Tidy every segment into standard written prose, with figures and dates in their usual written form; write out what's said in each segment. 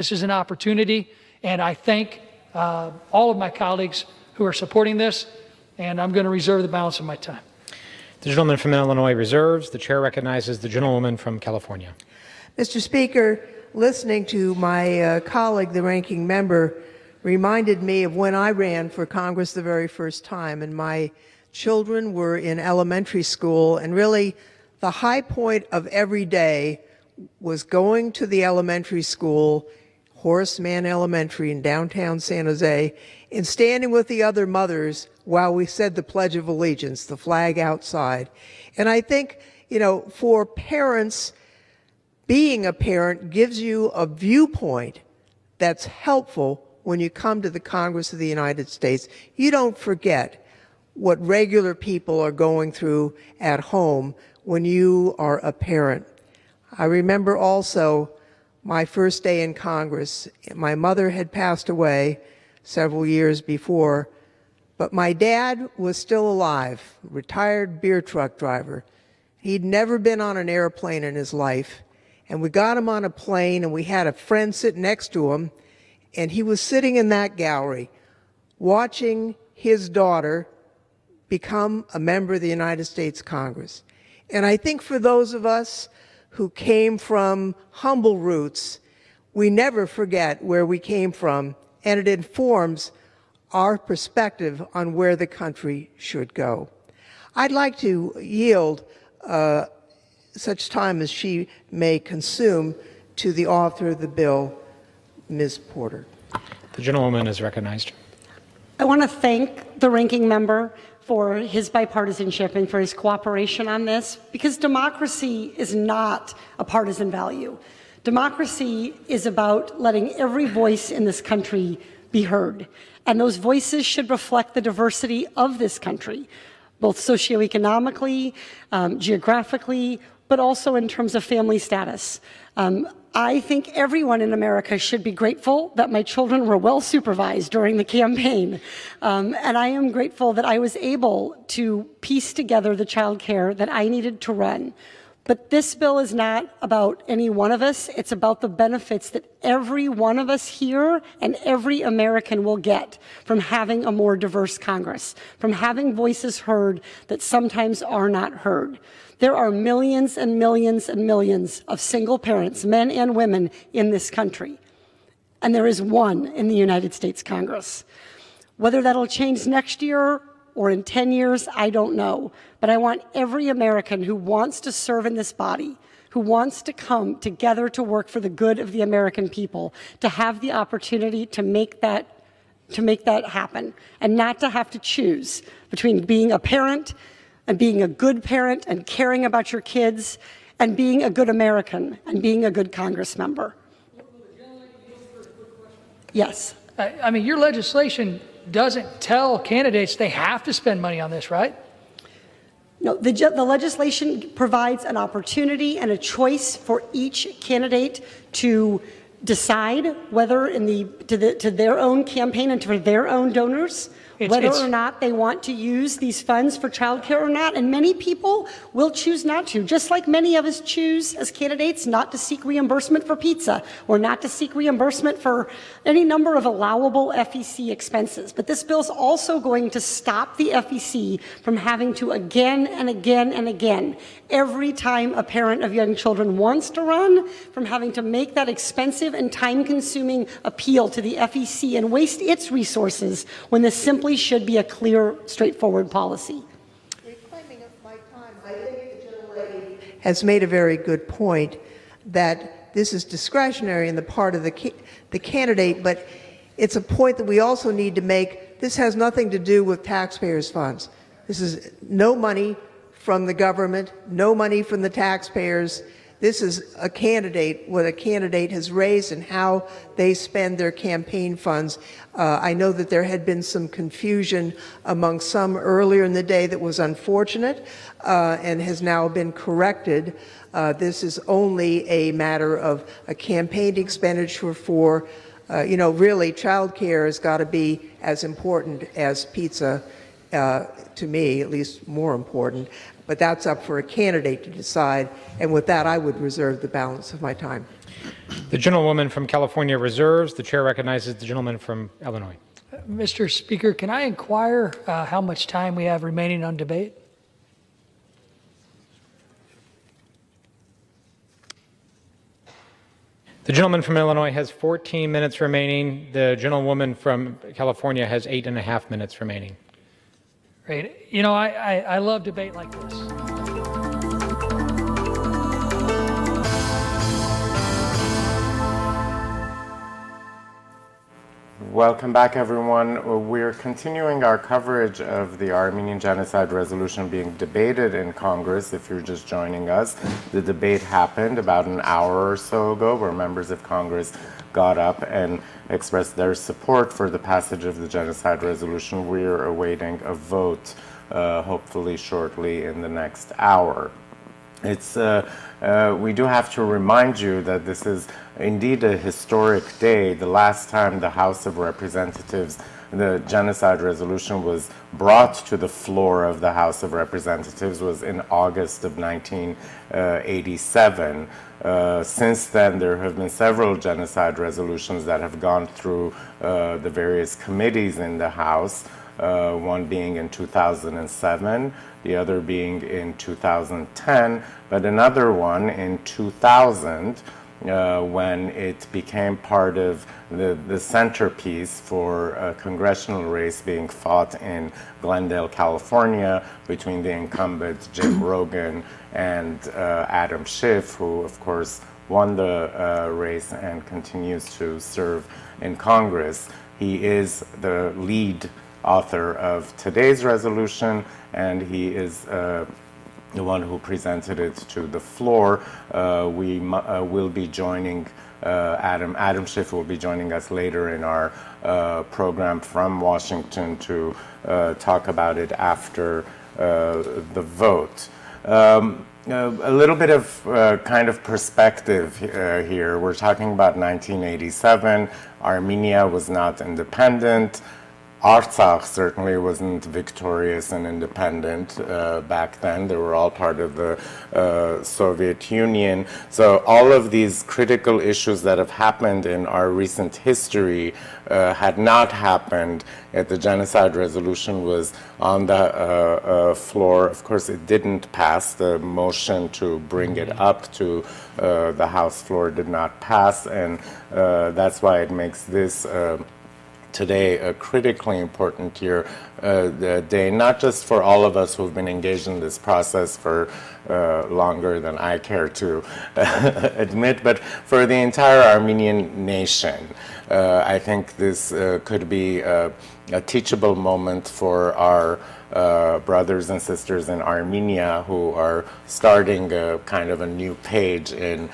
This is an opportunity, and I thank all of my colleagues who are supporting this, and I'm going to reserve the balance of my time. The gentleman from Illinois reserves. The chair recognizes the gentlewoman from California. Mr. Speaker, listening to my colleague, the ranking member, reminded me of when I ran for Congress the very first time, and my children were in elementary school, and really the high point of every day was going to the elementary school, Horace Mann Elementary in downtown San Jose, and standing with the other mothers while we said the Pledge of Allegiance, the flag outside. And I think, for parents, being a parent gives you a viewpoint that's helpful when you come to the Congress of the United States. You don't forget what regular people are going through at home when you are a parent. I remember also my first day in Congress. My mother had passed away several years before, but my dad was still alive, retired beer truck driver. He'd never been on an airplane in his life, and we got him on a plane, and we had a friend sit next to him, and he was sitting in that gallery watching his daughter become a member of the United States Congress. And I think for those of us who came from humble roots, we never forget where we came from, and it informs our perspective on where the country should go. I'd like to yield such time as she may consume to the author of the bill, Ms. Porter. The gentlewoman is recognized. I want to thank the ranking member for his bipartisanship and for his cooperation on this, because democracy is not a partisan value. Democracy is about letting every voice in this country be heard, and those voices should reflect the diversity of this country, both socioeconomically, geographically, but also in terms of family status. I think everyone in America should be grateful that my children were well supervised during the campaign. And I am grateful that I was able to piece together the child care that I needed to run. But this bill is not about any one of us. It's about the benefits that every one of us here and every American will get from having a more diverse Congress, from having voices heard that sometimes are not heard. There are millions and millions and millions of single parents, men and women, in this country. And there is one in the United States Congress. Whether that'll change next year or in 10 years, I don't know. But I want every American who wants to serve in this body, who wants to come together to work for the good of the American people, to have the opportunity to make that happen, and not to have to choose between being a parent and being a good parent and caring about your kids and being a good American and being a good Congress member. Yes. I mean, your legislation doesn't tell candidates they have to spend money on this, right? No, the legislation provides an opportunity and a choice for each candidate to decide whether to their own campaign and to their own donors, whether or not they want to use these funds for child care or not. And many people will choose not to, just like many of us choose as candidates not to seek reimbursement for pizza or not to seek reimbursement for any number of allowable FEC expenses. But this bill is also going to stop the FEC from having to again and again and again, every time a parent of young children wants to run, from having to make that expensive and time-consuming appeal to the FEC and waste its resources when this simply should be a clear, straightforward policy. Reclaiming of my time, I think the gentlelady has made a very good point that this is discretionary in the part of the candidate, but it's a point that we also need to make. This has nothing to do with taxpayers' funds. This is no money from the government, no money from the taxpayers. This is a candidate, what a candidate has raised and how they spend their campaign funds. I know that there had been some confusion among some earlier in the day that was unfortunate and has now been corrected. This is only a matter of a campaign expenditure for, really child care has got to be as important as pizza, to me, at least more important. But that's up for a candidate to decide. And with that, I would reserve the balance of my time. The gentlewoman from California reserves. The chair recognizes the gentleman from Illinois. Mr. Speaker, can I inquire how much time we have remaining on debate? The gentleman from Illinois has 14 minutes remaining. The gentlewoman from California has 8.5 minutes remaining. Great. You know, I love debate like this. Welcome back, everyone. We're continuing our coverage of the Armenian Genocide resolution being debated in Congress. If you're just joining us, the debate happened about an hour or so ago, where members of Congress got up and expressed their support for the passage of the Genocide resolution. We are awaiting a vote, hopefully shortly in the next hour. We do have to remind you that this is indeed a historic day. The last time the House of Representatives, the Genocide resolution was brought to the floor of the House of Representatives was in August of 1987. Since then, there have been several genocide resolutions that have gone through the various committees in the House. One being in 2007, the other being in 2010, but another one in 2000 when it became part of the centerpiece for a congressional race being fought in Glendale, California, between the incumbent Jim Rogan and Adam Schiff, who, of course, won the race and continues to serve in Congress. He is the lead author of today's resolution, and he is the one who presented it to the floor. We will be joining Adam Schiff will be joining us later in our program from Washington to talk about it after the vote. A little bit of kind of perspective here. We're talking about 1987. Armenia was not independent. Artsakh certainly wasn't victorious and independent back then. They were all part of the Soviet Union. So all of these critical issues that have happened in our recent history had not happened if the Genocide resolution was on the floor. Of course, it didn't pass. The motion to bring it up to the House floor did not pass, and that's why it makes this today a critically important day, not just for all of us who've been engaged in this process for longer than I care to admit, but for the entire Armenian nation. I think this could be a teachable moment for our brothers and sisters in Armenia who are starting a kind of a new page in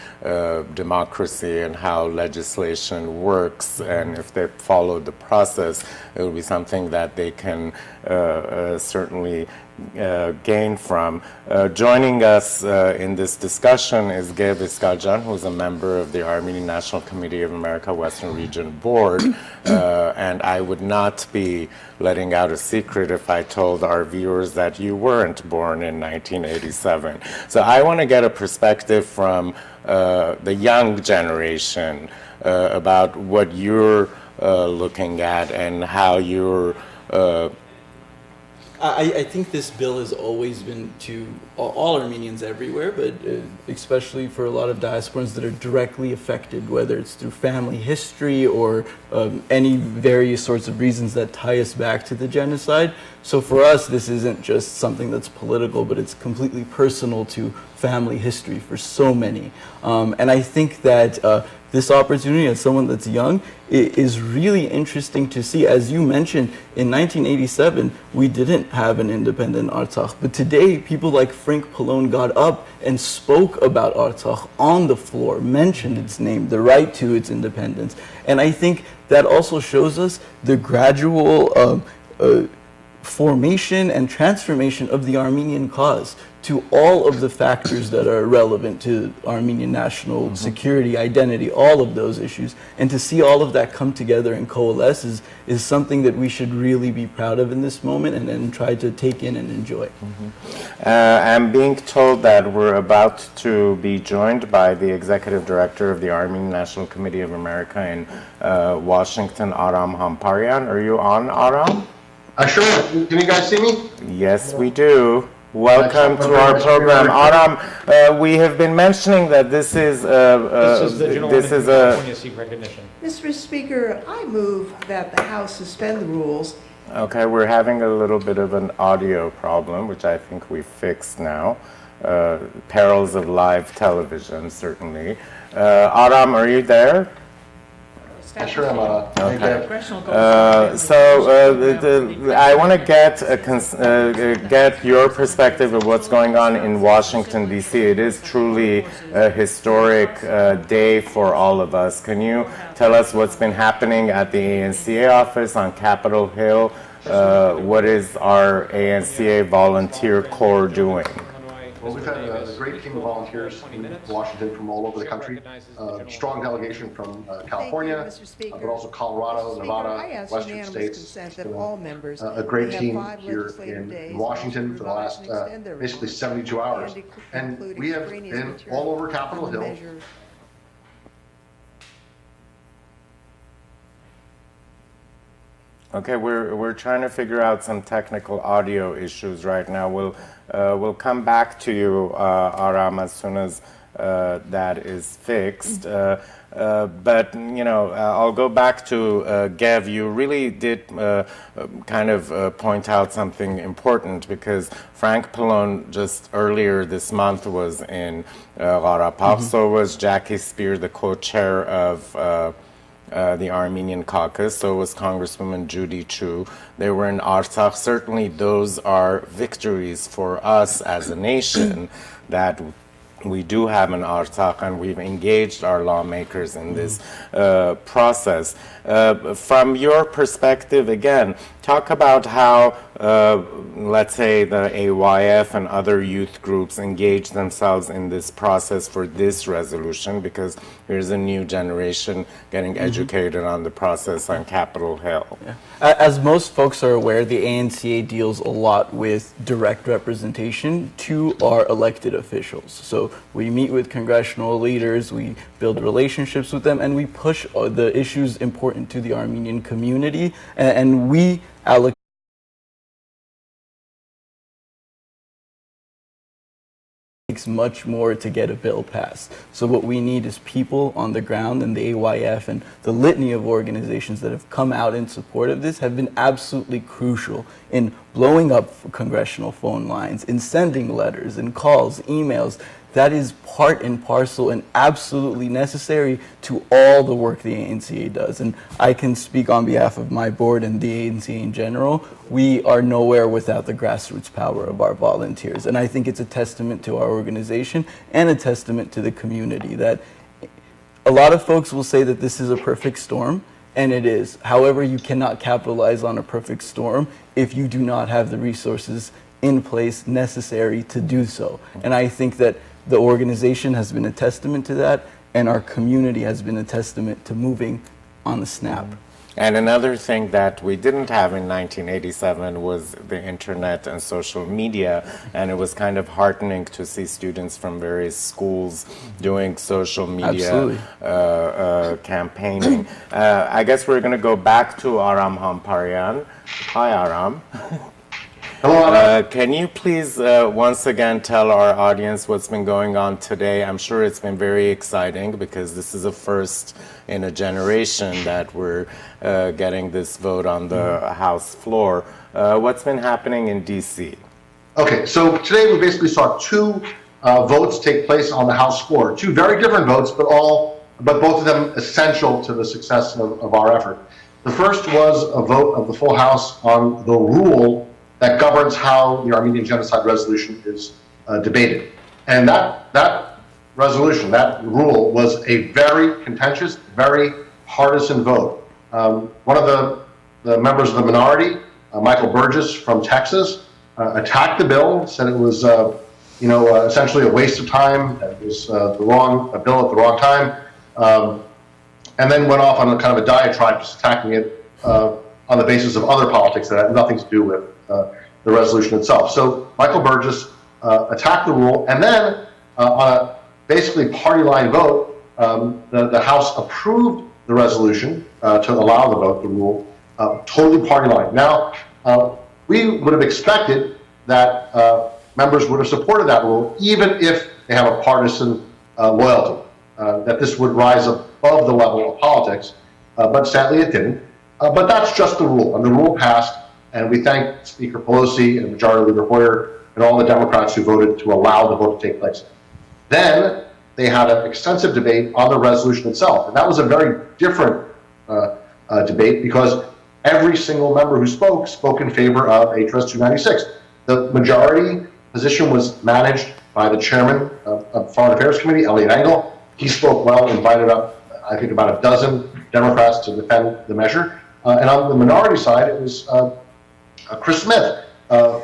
democracy and how legislation works, and if they follow the process, it will be something that they can certainly gain from. Joining us in this discussion is Gev Iskajan, who's a member of the Armenian National Committee of America Western Region Board, and I would not be letting out a secret if I told our viewers that you weren't born in 1987. So I want to get a perspective from the young generation about what you're looking at and how you're I think this bill has always been to all Armenians everywhere, but especially for a lot of diasporans that are directly affected, whether it's through family history or any various sorts of reasons that tie us back to the genocide. So for us, this isn't just something that's political, but it's completely personal to family history for so many. And I think that this opportunity as someone that's young is really interesting to see. As you mentioned, in 1987, we didn't have an independent Artsakh, but today people like Frank Pallone got up and spoke about Artsakh on the floor, mentioned its name, the right to its independence. And I think that also shows us the gradual formation and transformation of the Armenian cause to all of the factors that are relevant to Armenian national security, identity, all of those issues. And to see all of that come together and coalesce is something that we should really be proud of in this moment and try to take in and enjoy. I'm being told that we're about to be joined by the Executive Director of the Armenian National Committee of America in Washington, Aram Hamparian. Are you on, Aram? Sure. Can you guys see me? Yes, we do. Welcome to our program. Aram, we have been mentioning that this is the gentleman from California seek recognition. Mr. Speaker, I move that the House suspend the rules. Okay, we're having a little bit of an audio problem, which I think we fixed now. Perils of live television, certainly. Aram, are you there? Sure, I'm Okay. I want to get your perspective of what's going on in Washington, D.C. It is truly a historic day for all of us. Can you tell us what's been happening at the ANCA office on Capitol Hill? What is our ANCA volunteer corps doing? Well, we've had a great team of volunteers in Washington from all over the country. Strong delegation from California, but also Colorado, Nevada, Western states. That all members a great team here in Washington for the last basically 72 hours. And we have been all over Capitol Hill. Okay, we're trying to figure out some technical audio issues right now. We'll come back to you, Aram, as soon as that is fixed. But you know, I'll go back to Gev. You really did kind of point out something important, because Frank Pallone just earlier this month was in Gharapagh. So was Jackie Spear, the co-chair of the Armenian caucus. So was Congresswoman Judy Chu. They were in Artsakh. Certainly those are victories for us as a nation, that we do have an Artsakh, and we've engaged our lawmakers in this process. From your perspective, again, talk about how, let's say, the AYF and other youth groups engage themselves in this process for this resolution, because there's a new generation getting educated on the process on Capitol Hill. Yeah. As most folks are aware, the ANCA deals a lot with direct representation to our elected officials. So we meet with congressional leaders, we build relationships with them, and we push the issues important to the Armenian community, and we allocate much more to get a bill passed. So what we need is people on the ground, and the AYF and the litany of organizations that have come out in support of this have been absolutely crucial in blowing up congressional phone lines, in sending letters and calls, emails. That is part and parcel and absolutely necessary to all the work the ANCA does. And I can speak on behalf of my board and the ANCA in general. We are nowhere without the grassroots power of our volunteers. And I think it's a testament to our organization and a testament to the community that a lot of folks will say that this is a perfect storm, and it is. However, you cannot capitalize on a perfect storm if you do not have the resources in place necessary to do so. And I think that the organization has been a testament to that, and our community has been a testament to moving on the snap. And another thing that we didn't have in 1987 was the internet and social media, and it was kind of heartening to see students from various schools doing social media campaigning. I guess we're going to go back to Aram Hamparian. Hi, Aram. Hello. Can you please once again tell our audience what's been going on today? I'm sure it's been very exciting, because this is a first in a generation that we're getting this vote on the House floor. What's been happening in D.C.? Okay, so today we basically saw two votes take place on the House floor. Two very different votes, but both of them essential to the success of our effort. The first was a vote of the full House on the rule that governs how the Armenian Genocide Resolution is debated. And that resolution, that rule, was a very contentious, very partisan vote. One of the members of the minority Michael Burgess from Texas, attacked the bill, said it was, essentially a waste of time. It was the wrong bill at the wrong time, and then went off on a kind of a diatribe, just attacking it on the basis of other politics that had nothing to do with the resolution itself. So Michael Burgess attacked the rule, and then on a basically party line vote, the House approved the resolution to allow the vote, the rule, totally party line. Now, we would have expected that members would have supported that rule, even if they have a partisan loyalty, that this would rise above the level of politics, but sadly it didn't. But that's just the rule, and the rule passed, and we thank Speaker Pelosi and Majority Leader Hoyer and all the Democrats who voted to allow the vote to take place. Then they had an extensive debate on the resolution itself, and that was a very different debate because every single member who spoke in favor of HRS 296. The majority position was managed by the chairman of the Foreign Affairs Committee, Eliot Engel. He spoke well, invited up, I think, about a dozen Democrats to defend the measure. And on the minority side, it was Chris Smith,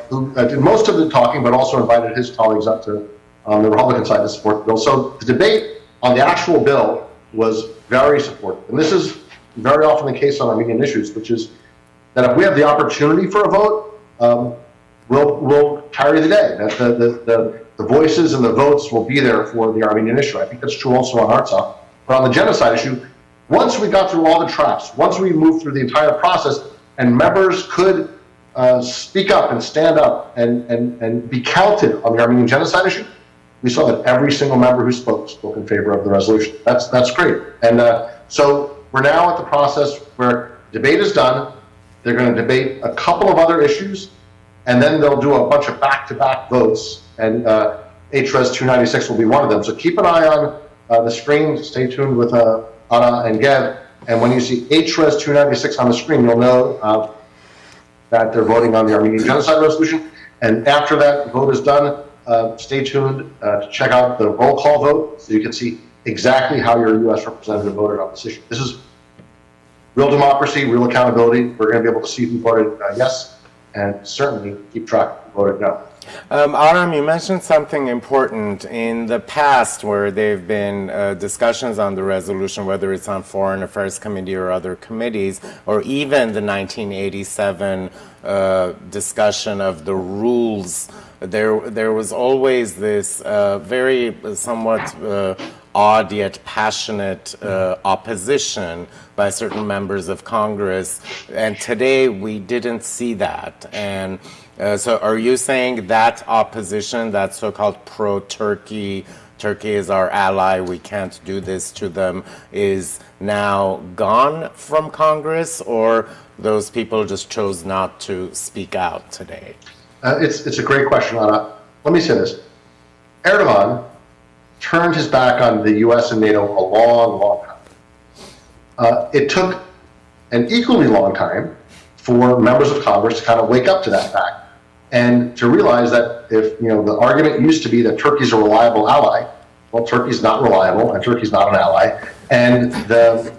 who did most of the talking, but also invited his colleagues up to on the Republican side to support the bill. So the debate on the actual bill was very supportive. And this is very often the case on Armenian issues, which is that if we have the opportunity for a vote, we'll carry the day. That the voices and the votes will be there for the Armenian issue. I think that's true also on Artsakh. But on the genocide issue, once we got through all the traps, once we moved through the entire process, and members could speak up and stand up and be counted on the Armenian genocide issue, we saw that every single member who spoke in favor of the resolution. That's great. And so we're now at the process where debate is done. They're going to debate a couple of other issues, and then they'll do a bunch of back-to-back votes, and HRS 296 will be one of them. So keep an eye on the screen. Stay tuned with Anna and Gev, and when you see HRS 296 on the screen, you'll know that they're voting on the Armenian Genocide Resolution. And after that vote is done, stay tuned to check out the roll call vote so you can see exactly how your U.S. representative voted on this issue. This is real democracy, real accountability. We're going to be able to see who voted yes, and certainly keep track of who voted no. Aram, you mentioned something important in the past where there have been discussions on the resolution, whether it's on Foreign Affairs Committee or other committees, or even the 1987 discussion of the rules. There was always this very somewhat odd yet passionate opposition by certain members of Congress, and today we didn't see that. And so are you saying that opposition, that so-called pro-Turkey, Turkey is our ally, we can't do this to them, is now gone from Congress, or those people just chose not to speak out today? It's a great question, Anna. Let me say this. Erdogan turned his back on the U.S. and NATO a long, long time. It took an equally long time for members of Congress to kind of wake up to that fact and to realize that if, the argument used to be that Turkey's a reliable ally, well, Turkey's not reliable and Turkey's not an ally, and the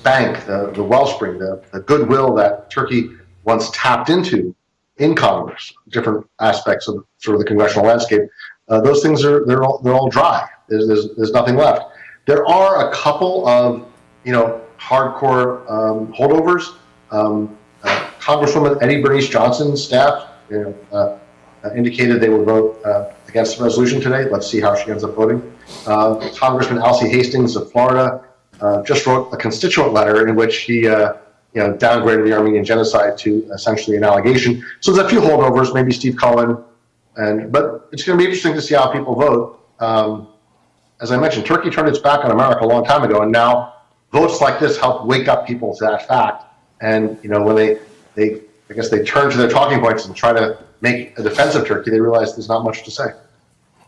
bank, the wellspring, the goodwill that Turkey once tapped into in Congress, different aspects of sort of the congressional landscape, those things they're all dry. There's nothing left. There are a couple of hardcore holdovers. Congresswoman Eddie Bernice Johnson's staff indicated they would vote against the resolution today. Let's see how she ends up voting. Congressman Alcee Hastings of Florida just wrote a constituent letter in which he downgraded the Armenian genocide to essentially an allegation. So there's a few holdovers, maybe Steve Cohen, but it's going to be interesting to see how people vote. As I mentioned, Turkey turned its back on America a long time ago, and now votes like this help wake up people to that fact. And when I guess they turn to their talking points and try to make a defense of Turkey, they realize there's not much to say.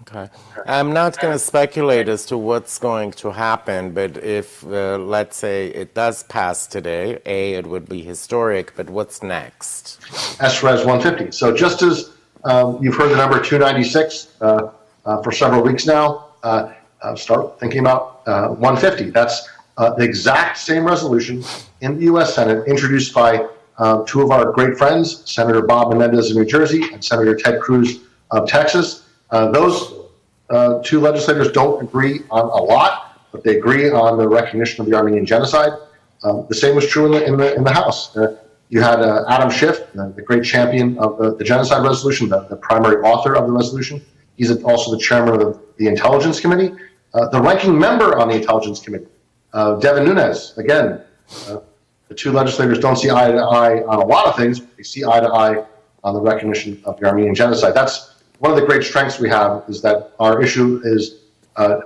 Okay. I'm not going to speculate as to what's going to happen, but if, let's say, it does pass today, it would be historic, but what's next? SRES 150. So just as you've heard the number 296 for several weeks now, start thinking about 150. That's the exact same resolution in the U.S. Senate introduced by two of our great friends, Senator Bob Menendez of New Jersey and Senator Ted Cruz of Texas. Those two legislators don't agree on a lot, but they agree on the recognition of the Armenian genocide. The same was true in the House. You had Adam Schiff, the great champion of the Genocide Resolution, the primary author of the resolution. He's also the chairman of the Intelligence Committee. The ranking member on the Intelligence Committee, Devin Nunes, again, the two legislators don't see eye to eye on a lot of things, but they see eye to eye on the recognition of the Armenian genocide. That's one of the great strengths we have, is that our issue is,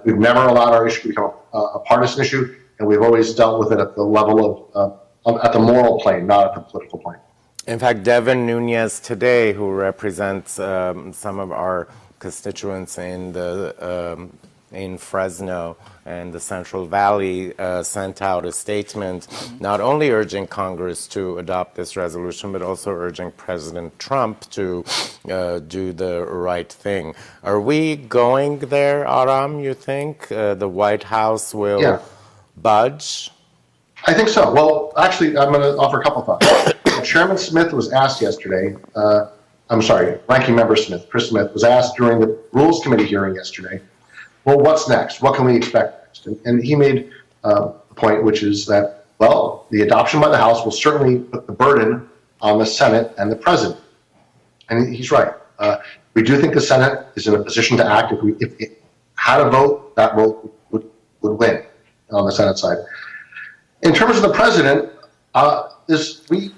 we've never allowed our issue to become a partisan issue, and we've always dealt with it at the level of at the moral plane, not at the political plane. In fact, Devin Nunes today, who represents some of our constituents in Fresno and the Central Valley, sent out a statement not only urging Congress to adopt this resolution, but also urging President Trump to do the right thing. Are we going there, Aram, you think? The White House will budge? I think so. Well, actually, I'm going to offer a couple thoughts. Chairman Smith was asked yesterday, Ranking Member Smith, Chris Smith, was asked during the Rules Committee hearing yesterday, well, what's next? What can we expect next? And he made a point, which is that, well, the adoption by the House will certainly put the burden on the Senate and the President. And he's right. We do think the Senate is in a position to act. If it had a vote, that vote would win on the Senate side. In terms of the President, we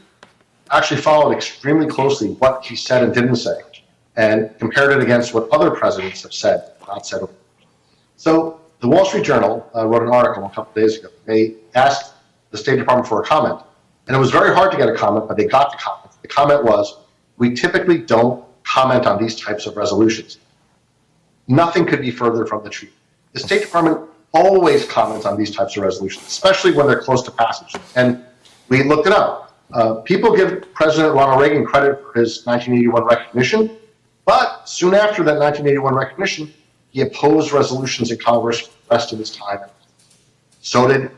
actually followed extremely closely what he said and didn't say, and compared it against what other presidents have said, not said. So the Wall Street Journal wrote an article a couple days ago. They asked the State Department for a comment, and it was very hard to get a comment, but they got the comment. The comment was, we typically don't comment on these types of resolutions. Nothing could be further from the truth. The State Department always comments on these types of resolutions, especially when they're close to passage. And we looked it up. People give President Ronald Reagan credit for his 1981 recognition, but soon after that 1981 recognition, he opposed resolutions in Congress for the rest of his time. So did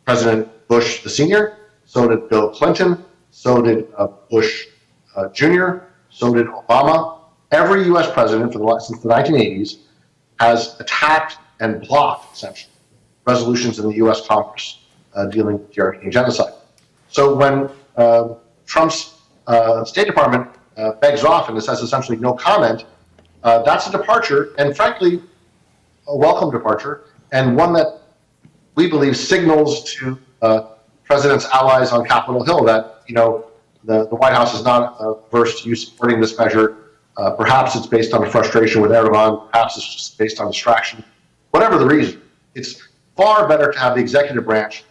President Bush the Senior, so did Bill Clinton, so did Bush Jr., so did Obama. Every U.S. president since the 1980s has attacked and blocked, essentially, resolutions in the U.S. Congress dealing with the Armenian genocide. So when Trump's State Department begs off and it says essentially no comment, that's a departure, and frankly, a welcome departure, and one that we believe signals to President's allies on Capitol Hill that, you know, the White House is not averse to you supporting this measure. Perhaps it's based on frustration with Erdogan. Perhaps it's just based on distraction. Whatever the reason, it's far better to have the executive branch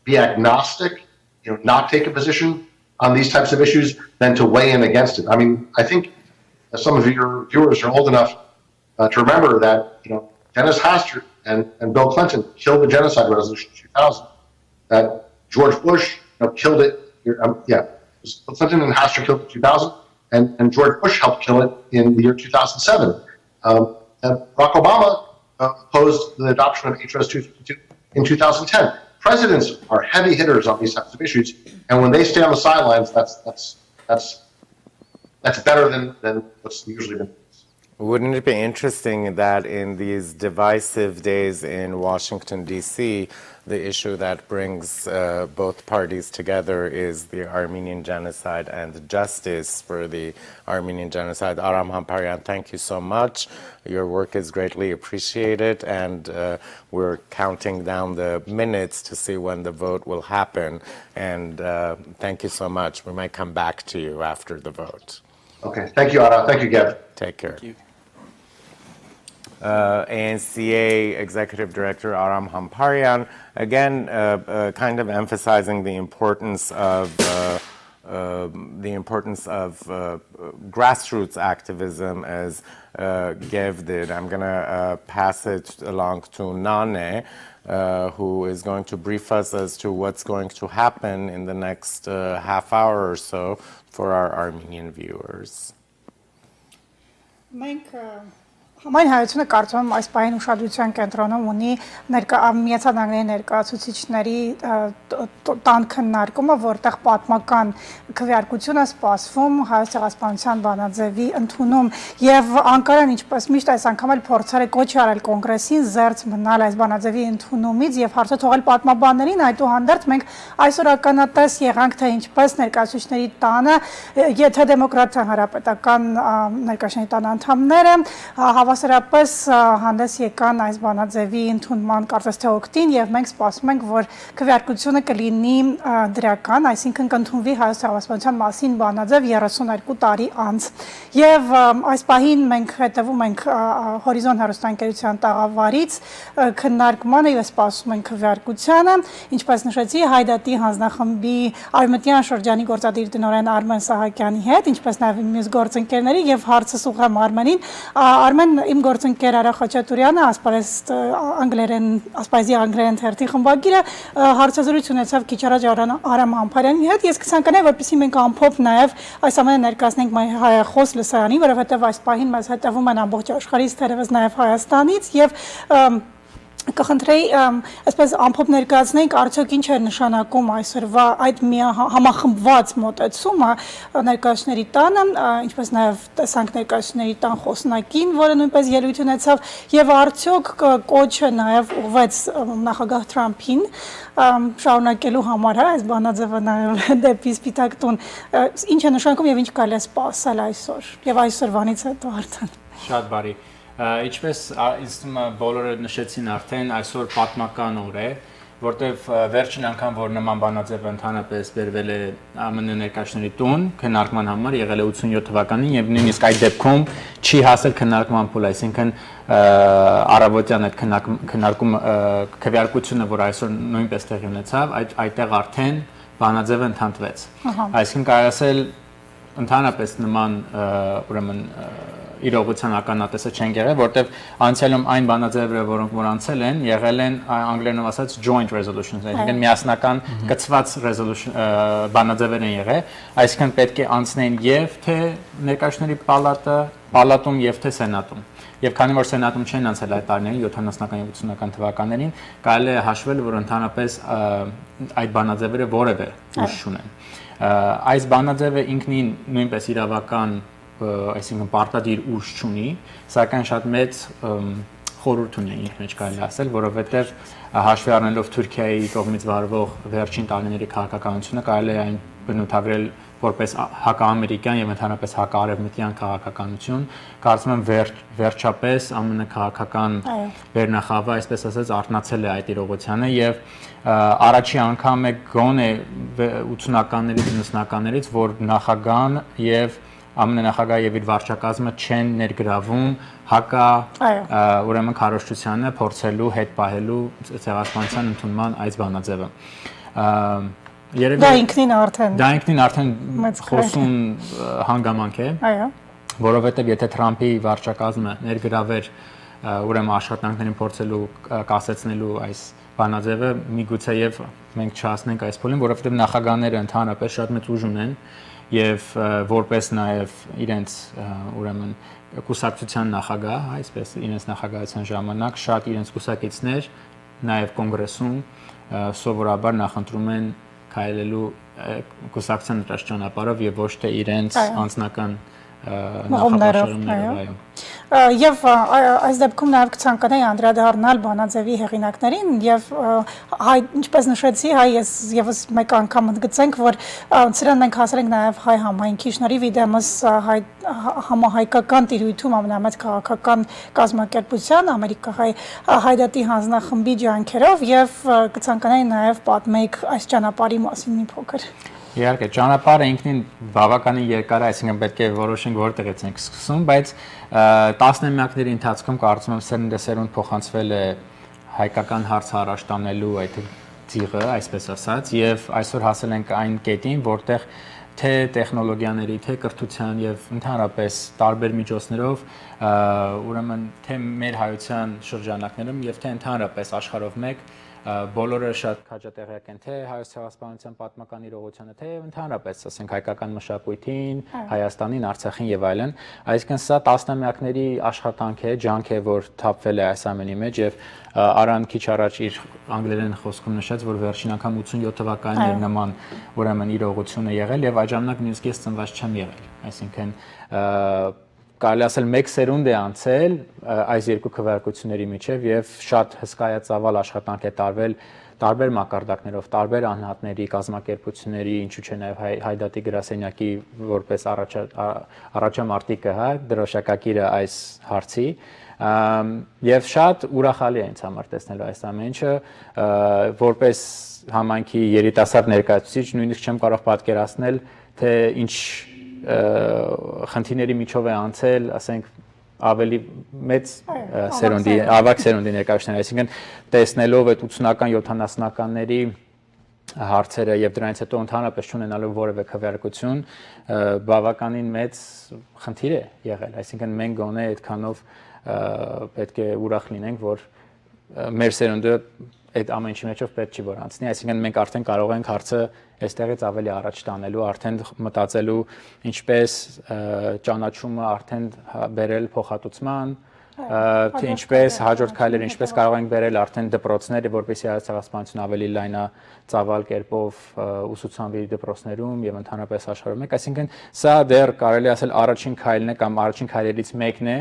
be agnostic, you know, not take a position on these types of issues than to weigh in against it. I mean, I think some of your viewers are old enough to remember that, you know, Dennis Hastert and Bill Clinton killed the Genocide Resolution in 2000. That George Bush, you know, killed it. Bill Clinton and Hastert killed it in 2000. And George Bush helped kill it in the year 2007. And Barack Obama opposed the adoption of HRS 252 in 2010. Presidents are heavy hitters on these types of issues, and when they stay on the sidelines, that's better than what's usually been. Wouldn't it be interesting that in these divisive days in Washington, D.C., the issue that brings both parties together is the Armenian genocide and the justice for the Armenian genocide? Aram Hamparian, thank you so much. Your work is greatly appreciated, and we're counting down the minutes to see when the vote will happen. And thank you so much. We might come back to you after the vote. Okay. Thank you, Ara. Thank you, Gav. Take care. Thank you. ANCA Executive Director Aram Hamparian, again, kind of emphasizing the importance of grassroots activism, as Gev did. I'm going to pass it along to Nane, who is going to brief us as to what's going to happen in the next half hour or so for our Armenian viewers. Մենք Համայն հայությունը կարծում եմ այս պահին ուշադրության կենտրոնում ունի Միացյալ Նահանգների ներկայացուցիչների տան քննարկումը, որտեղ պատմական քվեարկություն է սպասվում Հայոց ցեղասպանության բանաձևի ընդունում եւ Անկարան ինչպես միշտ այս անգամ էլ փորձել է կոչ արել կոնգրեսին զերծ մնալ այս բանաձևի ընդունումից եւ հարցը թողել պատմաբաններին, այդուհանդերձ մենք այսօր ականատես եղանք թե ինչպես ներկայացուցիչների տանը, եթե դեմոկրատ հանրապետական ներկայացուցիչների տան անդամները հավասարապես հանդես եկան այս բանաձևի ընդունման կարծես թե օգտին եւ մենք սպասում ենք, որ քվեարկությունը կլինի դրական, այսինքն կընդունվի Հայոց ցեղասպանության մասին բանաձև 32 տարի անց։ Եվ այս պահին մենք հետևում ենք Հորիզոն հեռուստաընկերության տաղավարից քննարկմանը եւ սպասում ենք քվեարկությանը, ինչպես նշեցի, Հայդատի հանձնախմբի Արևմտյան շրջանի գործադիր տնօրեն Արմեն Սահակյանի հետ, ինչպես նաեւ մյուս գործընկերների եւ հարցս ուղղեմ Արմենին։ Արմեն, իմ գործընկեր Արա Խաչատուրյանը, ասպարեզի անգլերեն թերթի խմբագիրը հարցազրույց ունեցավ քիչ առաջ Արամ Համբարյանի հետ։ Ես կցանկանայի, որպեսզի մենք ամփոփ նաև այս ամենը ներկայացնենք մեր հայախոս լսարանին, որովհետև այս պահին մեզ հետևում են ամբողջ աշխարհից, թերևս նաև Հայաստանից եւ կխնդրեի այսպես ամփոփ ներկայացնենք արդյոք ինչ է նշանակում այսօրվա այդ համախմբված մոտեցումը ներկայացուցիչների տանը, ինչպես նաև տեսանք ներկայացուցիչների տան խոսնակին, որը նույնպես ելույթ ունեցավ, եւ արդյոք կոչը նաև ուղղվեց նախագահ Թրամփին շարունակելու համար այս բանաձևը նաև դեպի Սպիտակ տուն, ինչ է նշանակում եւ ինչ կարելի է սպասել այսօր եւ այսօրվանից հետո արդեն։ Շատ բարի։ Ինչպես ինձ թվում է բոլորը նշեցին արդեն, այսօր պատմական օր է, որտեվ վերջին անգամ, որ նման բանաձևը ընդհանրապես բերվել է ԱՄՆ ներկայացուցիչների տուն քննարկման համար, եղել է 87 թվականին եւ նույնիսկ այդ դեպքում չի հասել քննարկման փուլ, այսինքն առավոտյան այդ քննարկում քվեարկությունը, որ այսօր նույնպես տեղի ունեցավ, այդտեղ արդեն բանաձևը ընդհանրվեց։ Այսինքն կարելի ասել ընդհանրապես նման ուրեմն իրողության ականատեսը չենք եղել, որտեղ անցյալում այն բանաձևերը, որոնք որ անցել են, եղել են անգլերենով ասած joint resolutions, այսինքն միասնական կցված resolution բանաձևեր են եղել, այսինքն պետք է անցնեն եւ թե ներկայացուցիչների պալատում եւ թե սենատում։ Եվ քանի որ սենատում չեն անցել այդ տարիներին 70-ական եւ 80-ական թվականներին, կարելի է հաշվել, որ ընդհանրապես այդ բանաձևերը որևէ ուժ չունեն։ Այս բանաձևը ինքնին նույնպես իրավական այսինքն պարտադիր ուժ չունի, սակայն շատ մեծ խորհուրդ ունի իր մեջ կարելի ասել, որովհետև հաշվի առնելով Թուրքիայի կողմից վարվող վերջին տարիների քաղաքականությունը կարելի է այն բնութագրել որպես հակաամերիկյան եւ ընդհանրապես հակաարևմտյան քաղաքականություն, կարծում եմ վերջապես ԱՄՆ քաղաքական վերնախավը, այսպես ասած, արտնացել է այդ իրողությանը եւ առաջի անգամ է գոնե 80-ականներից 90-ականներից, որ նախագահան եւ ԱՄՆ նախագահը եւ իր վարչակազմը չեն ներգրավում ուրեմն քարոզչությանը փորձելու հետ պահելու ցեղասպանության ընդունման այս բանաձևը։ Դա ինքնին արդեն խոսուն հանգամանք է, որովհետեւ եթե Թրամփի վարչակազմը ներգրավեր ուրեմն աշխատանքներին փորձելու կասեցնելու այս բանաձևը, միգուցե եւ մենք չհասնենք այս փուլին, որովհետեւ նախագահները ընդհանրապես շատ մեծ ուժ ունեն եւ որպես նաեւ իրենց ուրեմն կուսակցության նախագահ, այսպես իրենց նախագահության ժամանակ շատ իրենց կուսակիցներ նաեւ կոնգրեսում սովորաբար նախընտրում են քայլելու կուսակցության դրած ճանապարհով եւ ոչ թե իրենց անձնական նախապաշարումներով։ Եվ այս դեպքում նաև կցանկանայի անդրադառնալ բանաձևի հեղինակներին եւ ինչպես նշեցի, ես եւս մեկ անգամ ընդգծենք, որ սրան մենք հասել ենք նաև հայ համայնքի շնորհիվ իդեմս համահայկական տիրույթում ամենամեծ քաղաքական կազմակերպության ամերիկահայ Հայդատի հանձնախմբի ջանքերով եւ կցանկանայի նաև պատմեք այս ճանապարհի մասին մի փոքր։ Իհարկե, ճանապարհը ինքնին բավականին երկար է, այսինքն պետք է որոշենք որտեղից ենք սկսում, բայց տասնամյակների ընթացքում կարծում եմ սերնդեսերունդ փոխանցվել է հայկական հարցը առաջ տանելու այդ ծիղը, այսպես ասած, եւ այսօր հասել ենք այն կետին, որտեղ թե տեխնոլոգիաների, թե կրթության եւ ընդհանրապես տարբեր միջոցներով ուրեմն թե մեր հայության շրջանակներում եւ թե ընդհանրապես աշխարհով մեկ բոլորը շատ քաջատեղյակ են թե հայոց ցեղասպանության պատմական իրողությանը, թե ընդհանրապես, ասենք, հայկական մշակույթին, Հայաստանին, Արցախին եւ այլն։ Այսինքն սա տասնամյակների աշխատանք է, ջանք է, որ թափվել է այս ամենի մեջ եւ Արան քիչ առաջ իր անգլերեն խոսքում նշեց, որ վերջին անգամ 87 թվականին էր նման ուրեմն իրողություն է եղել եւ այդ ժամանակ նույնիսկ ես ծնված չեմ եղել։ Այսինքն կարելի ասել մեկ սերունդ է անցել այս երկու քվեարկությունների միջև եւ շատ հսկայածավալ աշխատանք է տարվել տարբեր մակարդակներով, տարբեր անհատների, կազմակերպությունների, ինչու՞ չէ նաեւ Հայդատի գրասենյակի որպես առաջամարտիկը, հա, դրոշակակիրը այս հարցի եւ շատ ուրախալի է ինձ համար տեսնելու այս ամեն ինչը որպես համայնքի երիտասարդ ներկայացուցիչ նույնիսկ չեմ կարող պատկերացնել թե ինչ խնդիրների միջով է անցել, ասենք ավելի մեծ սերունդի, ավագ սերունդի ներկայացուցիչներ, այսինքն տեսնելով այդ 80-ական, 70-ականների հարցերը եւ դրանից հետո ընդհանրապես չունենալով որևէ քվեարկություն, բավականին մեծ խնդիր է եղել, այսինքն մենք գոնե այդքանով պետք է ուրախ լինենք, որ մեր սերունդը այդ ամեն ինչի մեջով պետք չի որ անցնի, այսինքն մենք արդեն կարող ենք հարցը այստեղից ավելի առաջ տանելու, արդեն մտածելու ինչպես ճանաչումը արդեն բերել փոխհատուցման, թե ինչպես հաջորդ քայլերը ինչպես կարող ենք բերել արդեն դպրոցները, որպեսզի հայոց ցեղասպանությունը ավելի լայնածավալ կերպով ուսուցանվի դպրոցներում եւ ընդհանրապես աշխարհում մեկ, այսինքն սա դեռ կարելի ասել առաջին քայլն է կամ առաջին քայլերից մեկն է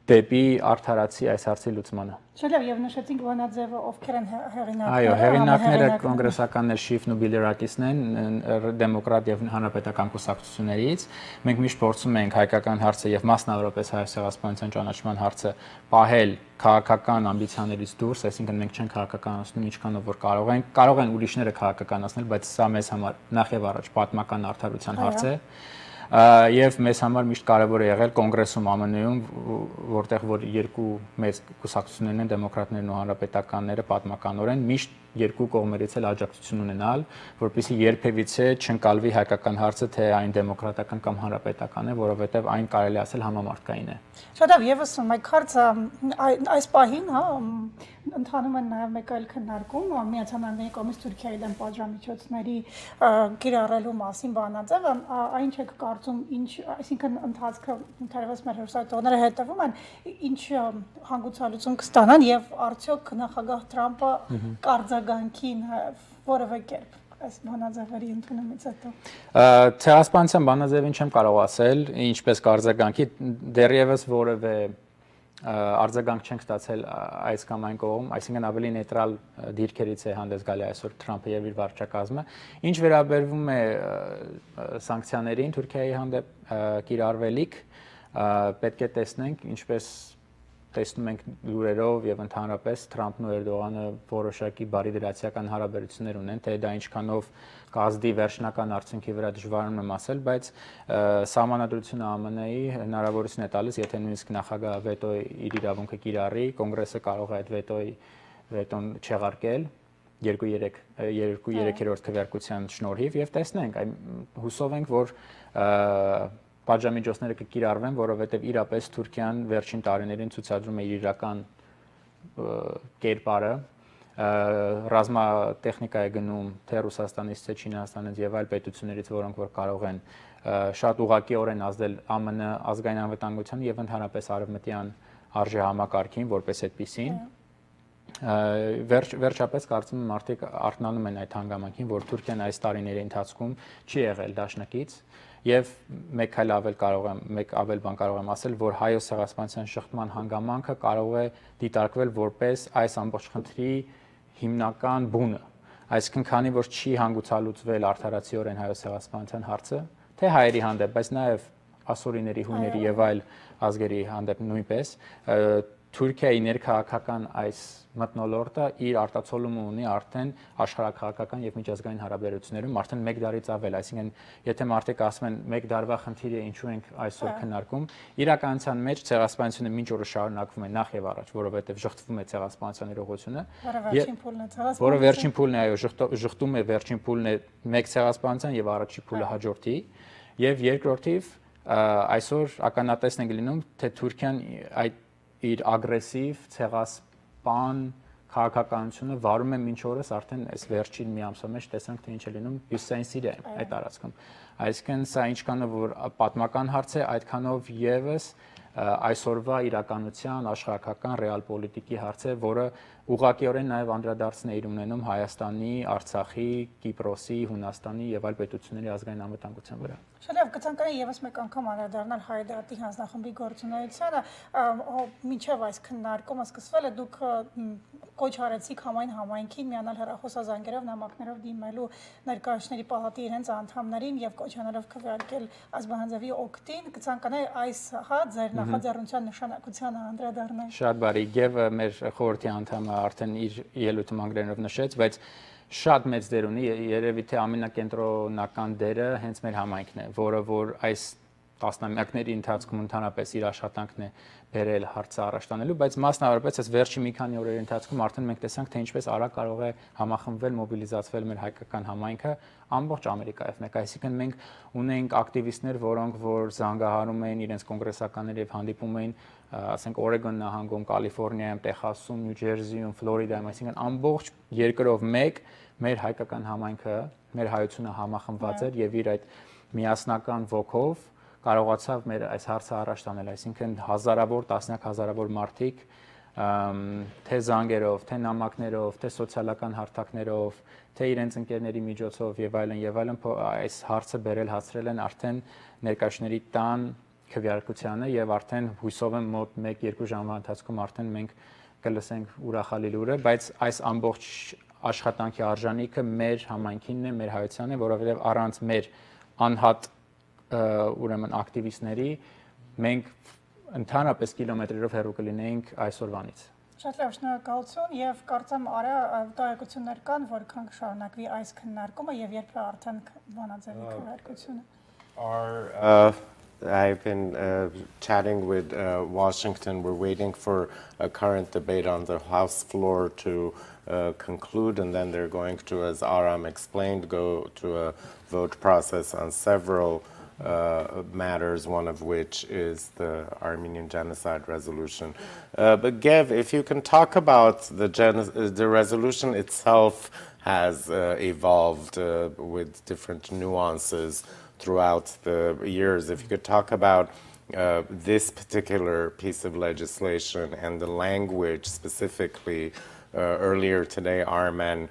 դեպի արդարացի այս հարցի լուծմանը։ Շատ լավ, եւ նշեցինք Վանաձևը, ովքեր են հեղինակները։ Այո, հեղինակները կոնգրեսականներ Շիֆն ու Բիլերակիսն են, դեմոկրատ եւ հանրապետական կուսակցություններից։ Մենք միշտ փորձում ենք հայկական հարցը եւ մասնավորապես հայոց ցեղասպանության ճանաչման հարցը պահել քաղաքական ամբիցիաներից դուրս, այսինքն մենք չենք քաղաքականացնում ինչքանով որ կարող են ուրիշները քաղաքականացնել, բայց սա մեզ համար նախ եւ առաջ պատմական արդարության հարց է։ Եվ մեզ համար միշտ կարևոր է եղել կոնգրեսում ԱՄՆ-ում, որտեղ որ երկու մեծ կուսակցություններն են, դեմոկրատներն ու հանրապետականները պատմականորեն միշտ երկու կողմերից էլ աջակցություն ունենալ, որպեսզի երբևիցե չընկալվի հայկական հարցը, թե այն դեմոկրատական կամ հանրապետական է, որովհետև այն կարելի ասել համամարտկային է։ Շատ լավ, եւս մեկ հարց այս պահին, հա, ընթանում են նաեւ մեկ այլ քննարկում Միացյալ Նահանգների կողմից Թուրքիայի դեմ պատժամիջոցների կիրառելու մասին բանաձևը, այն չեք կարծում ինչ, այսինքն ընթացքը թերևս մեր հերոսատողները հետևում են, ինչ հանգուցալուծում կստանան եւ արդյոք նախագահ Թրամփը կարձագանքին որևէ կերպ այս բանաձևերի ընդունումից հետո։ Ցեղասպանության բանաձևին չեմ կարող ասել, ինչպես կարձագանքի, դեռևս որևէ արձագանք չենք ստացել այս կամ այն կողմ, այսինքն ավելի նեյտրալ դիրքերից է հանդես գալի այսօր Թրամփը եւ իր վարչակազմը։ Ինչ վերաբերվում է սանկցիաներին Թուրքիայի հանդեպ կիրառվելիք, պետք է տեսնենք, ինչպես տեսնում ենք լուրերով եւ ընդհանրապես Թրամփն ու Էրդողանը որոշակի բարիդրացիական հարաբերություններ ունեն, թե դա ինչքանով կազդի վերջնական արդյունքի վրա դժվարում եմ ասել, բայց սահմանադրությունը ԱՄՆ-ի հնարավորություն է տալիս, եթե նույնիսկ նախագահը վետոյի իր իրավունքը կիրառի, կոնգրեսը կարող է այդ վետոն չեղարկել 2/3 քվեարկության շնորհիվ եւ տեսնենք, հուսով ենք, որ պատժամիջոցները կկիրառվեն, որովհետև իրապես Թուրքիան վերջին տարիներին ցուցադրում է իր իրական կերպարը, ռազմատեխնիկա է գնում թե Ռուսաստանից, թե Չինաստանից եւ այլ պետություններից, որոնք որ կարող են շատ ուղղակիորեն ազդել ԱՄՆ ազգային անվտանգությանը եւ ընդհանրապես արևմտյան արժեհամակարգին, որպես այդպիսին։ Վերջապես կարծում եմ մարդիկ արթնանում են այդ հանգամանքին, որ Թուրքիան այս տարիների ընթացքում չի եղել դաշնակից եւ մեկ ավել բան կարող եմ ասել, որ հայոց ցեղասպանության շղթման հանգամանքը կարող է դիտարկվել որպես այս ամբողջ խնդրի հիմնական բունը, այսինքն քանի որ չի հանգուցալուծվել արդարացիորեն հայոց ցեղասպանության հարցը, թե հայերի հանդեպ, բայց նաեւ ասորիների, հույների եւ այլ ազգերի հանդեպ նույնպես Թուրքիայի ներքաղաքական այս մթնոլորտը իր արտացոլումը ունի արդեն աշխարհաքաղաքական եւ միջազգային հարաբերություններում արդեն 1 դարից ավել, այսինքն եթե մարդիկ ասում են 1 դարվա խնդիրը ինչու ենք այսօր քննարկում, իրականության մեջ ցեղասպանությունը մինչ օրը շարունակվում է նախ եւ առաջ, որովհետեւ ժխտվում է ցեղասպանության իրողությունը, որը վերջին փուլն է, այո, ժխտում է վերջին փուլն է 1 ցեղասպանության եւ առաջի փուլը հաջորդի, եւ երկրորդիվ այսօր ականատեսն ենք լինում, թե Թուրքիան այդ իր ագրեսիվ ցեղասպան քաղաքականությունը վարում է մինչ օրս արդեն այս վերջին մի ամսվա մեջ տեսանք թե ինչ է լինում Հյուսիսային Սիրիայում այդ տարածքում։ Այսինքն սա ինչքանով որ պատմական հարց է, այդքանով եւս այսօրվա իրականության աշխարհական ռեալ պոլիտիկի հարց է, որը ուղղակիորեն նաև անդրադարձն է իր ունենում Հայաստանի, Արցախի, Կիպրոսի, Հունաստանի եւ այլ պետությունների ազգային անվտանգության վրա։ Շատ լավ, կցանկանայի եւս մեկ անգամ անդրադառնալ Հայդատի հանձնախմբի գործունեությանը, մինչև այս քննարկումը սկսվել է, դուք կոչ արեցիք համայն համայնքին միանալ հեռախոսազանգերով, նամակներով դիմելու ներկայացուցիչների պալատի իրենց անդամներին եւ կոչ անելով քվեարկել ազգանձավի օգտին, կցանկանայի այս ձեր նախաձեռնության նշանակությանը անդրադառնալ։ Շատ բարի, եւ մեր խորհրդի անդամը արդեն իր ելույթում անգլերենով նշեց, բայց շատ մեծ դեր ունի, երևի թե ամենակենտրոնական դերը հենց մեր համայնքն է, որը որ այս տասնամյակների ընթացքում ընդհանրապես իր աշխատանքն է բերել հարցը առաջ տանելու, բայց մասնավորապես այս վերջի մի քանի օրերի ընթացքում արդեն մենք տեսանք, թե ինչպես արագ կարող է համախմբվել, մոբիլիզացվել մեր հայկական համայնքը ամբողջ Ամերիկայով մեկ, այսինքն մենք ունենք ակտիվիստներ, որոնք որ զանգահարում էին իրենց կոնգրեսականների եւ հանդիպում էին, ասենք Օրեգոն նահանգում, Կալիֆոռնիայում, Տեխասում, Նյու Ջերսիում, Ֆլորիդայում, այսինքն ամբողջ երկրով մեկ մեր հայկական համայնքը, մեր հայությունը համախմբված էր եւ իր այդ միասնական ոգով կարողացավ մեր այս հարցը առաջ տանել, այսինքն հազարավոր, տասնյակ հազարավոր մարդիկ թե զանգերով, թե նամակներով, թե սոցիալական հարթակներով, թե իրենց ընկերների միջոցով եւ այլն այս հարցը բերել հասցրել են արդեն ներկայացուցիչների տան քվեարկությանը եւ արդեն հույսով եմ մոտ 1-2 ժամվա ընթացքում արդեն մենք կլսենք ուրախալի լուրը, բայց այս ամբողջ աշխատանքի արժանիքը մեր համայնքինն է, մեր հայությանն է, որովհետեւ առանց մեր անհատ ուրեմն ակտիվիստների մենք ընդհանրապես կիլոմետրերով հեռու կլինեինք այսօրվանից։ Շատ լավ, շնորհակալություն եւ կարծեմ արա տեղեկություններ կան, որքան կշարունակվի այս քննարկումը եւ երբ է արդեն բանաձևի քվեարկությունը։ I've been chatting with Washington. We're waiting for a current debate on the House floor to conclude, and then they're going to, as Aram explained, go to a vote process on several matters, one of which is the Armenian Genocide Resolution. But Gev, if you can talk about the resolution itself has evolved with different nuances throughout the years. If you could talk about this particular piece of legislation and the language specifically. Earlier today, Armen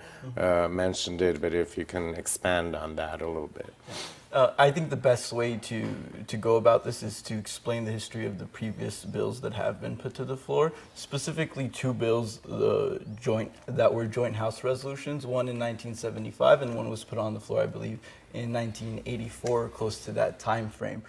mentioned it, but if you can expand on that a little bit. I think the best way to go about this is to explain the history of the previous bills that have been put to the floor, specifically two bills that were joint House resolutions, one in 1975 and one was put on the floor, I believe, in 1984, close to that time frame.